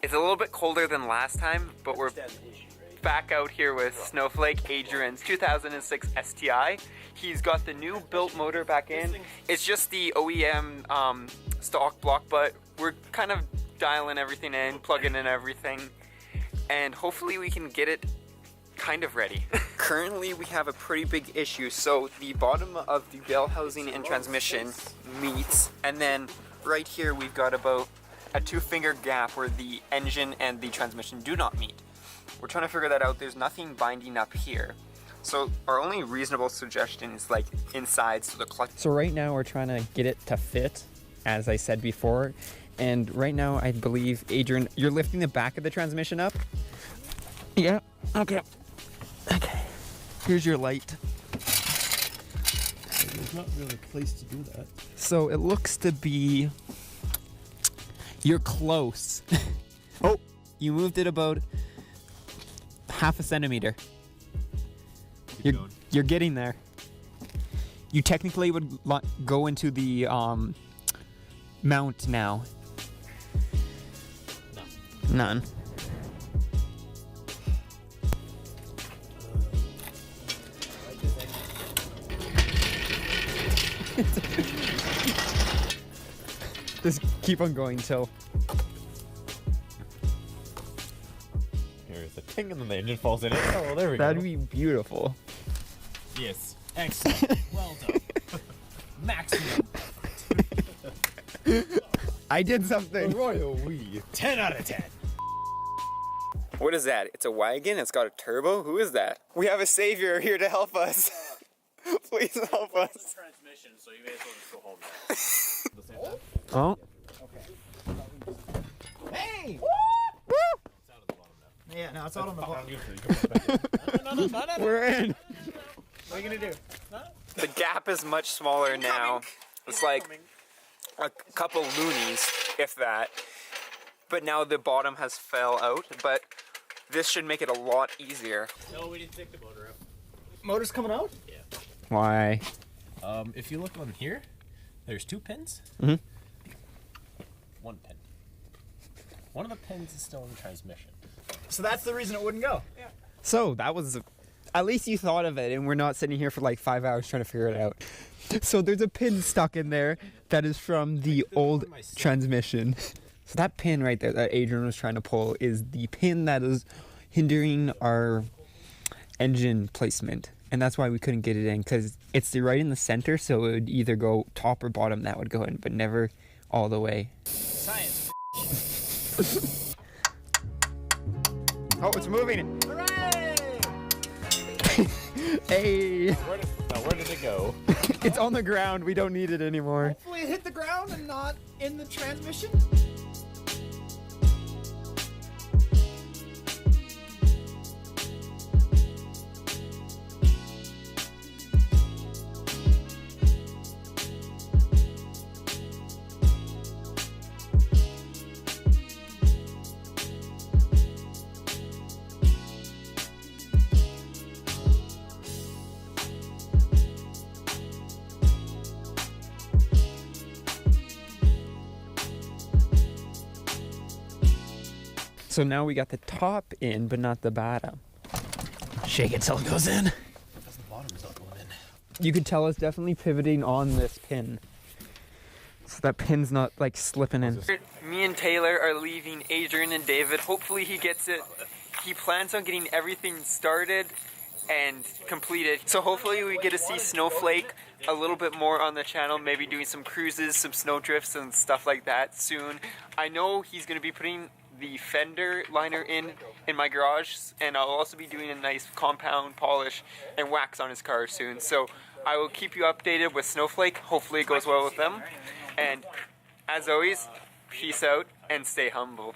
It's a little bit colder than last time, but we're back out here with Snowflake, Adrian's 2006 STi. He's got the new built motor back in. It's just the OEM stock block, but we're kind of dialing everything in, plugging in everything, and hopefully we can get it kind of ready. Currently we have a pretty big issue. So the bottom of the bell housing and transmission meets, and then right here we've got about a 2-finger gap where the engine and the transmission do not meet. We're trying to figure that out. There's nothing binding up here. So our only reasonable suggestion is like inside, so the clutch. So right now we're trying to get it to fit, as I said before. And right now I believe, Adrian, you're lifting the back of the transmission up? Yeah, okay. Okay, here's your light. There's not really a place to do that. So it looks to be, you're close. Oh, you moved it about half a centimeter. You're getting there. You technically would go into the mount now. No. None. Just keep on going till. Here's a ting and then the engine falls in it. Oh, there we go. That'd be beautiful. Yes. Excellent. Well done. Maximum. I did something. Royal we. 10 out of 10. What is that? It's a wagon? It's got a turbo? Who is that? We have a savior here to help us. Please help us. It's a transmission, so you may as well just go home now. The same time? Oh. Okay. Hey! Woo! It's out of the bottom now. Yeah, no, it's out on the bottom. No. We're in. What are you gonna do? The gap is much smaller now. It's like a couple loonies, if that. But now the bottom has fell out, but this should make it a lot easier. No, we didn't take the motor out. Motor's coming out? Yeah. Why? If you look on here, there's 2 pins. Mm-hmm. 1 pin. One of the pins is still in the transmission. So that's the reason it wouldn't go? Yeah. So that was, at least you thought of it, and we're not sitting here for like 5 hours trying to figure it out. So there's a pin stuck in there that is from the old transmission. So that pin right there that Adrian was trying to pull is the pin that is hindering our engine placement. And that's why we couldn't get it in, because it's right in the center, so it would either go top or bottom that would go in, but never all the way. Science. Oh, it's moving. Hooray! Hey. Where did it go? It's on the ground. We don't need it anymore. Hopefully it hit the ground and not in the transmission. So now we got the top in, but not the bottom. Shake it till it goes in. Because the bottom is not going in. You could tell it's definitely pivoting on this pin. So that pin's not like slipping in. Me and Taylor are leaving Adrian and David. Hopefully he gets it. He plans on getting everything started and completed. So hopefully we get to see Snowflake a little bit more on the channel, maybe doing some cruises, some snow drifts and stuff like that soon. I know he's gonna be putting the fender liner in my garage, and I'll also be doing a nice compound polish and wax on his car soon. So I will keep you updated with Snowflake. Hopefully it goes well with them. And as always, peace out and stay humble.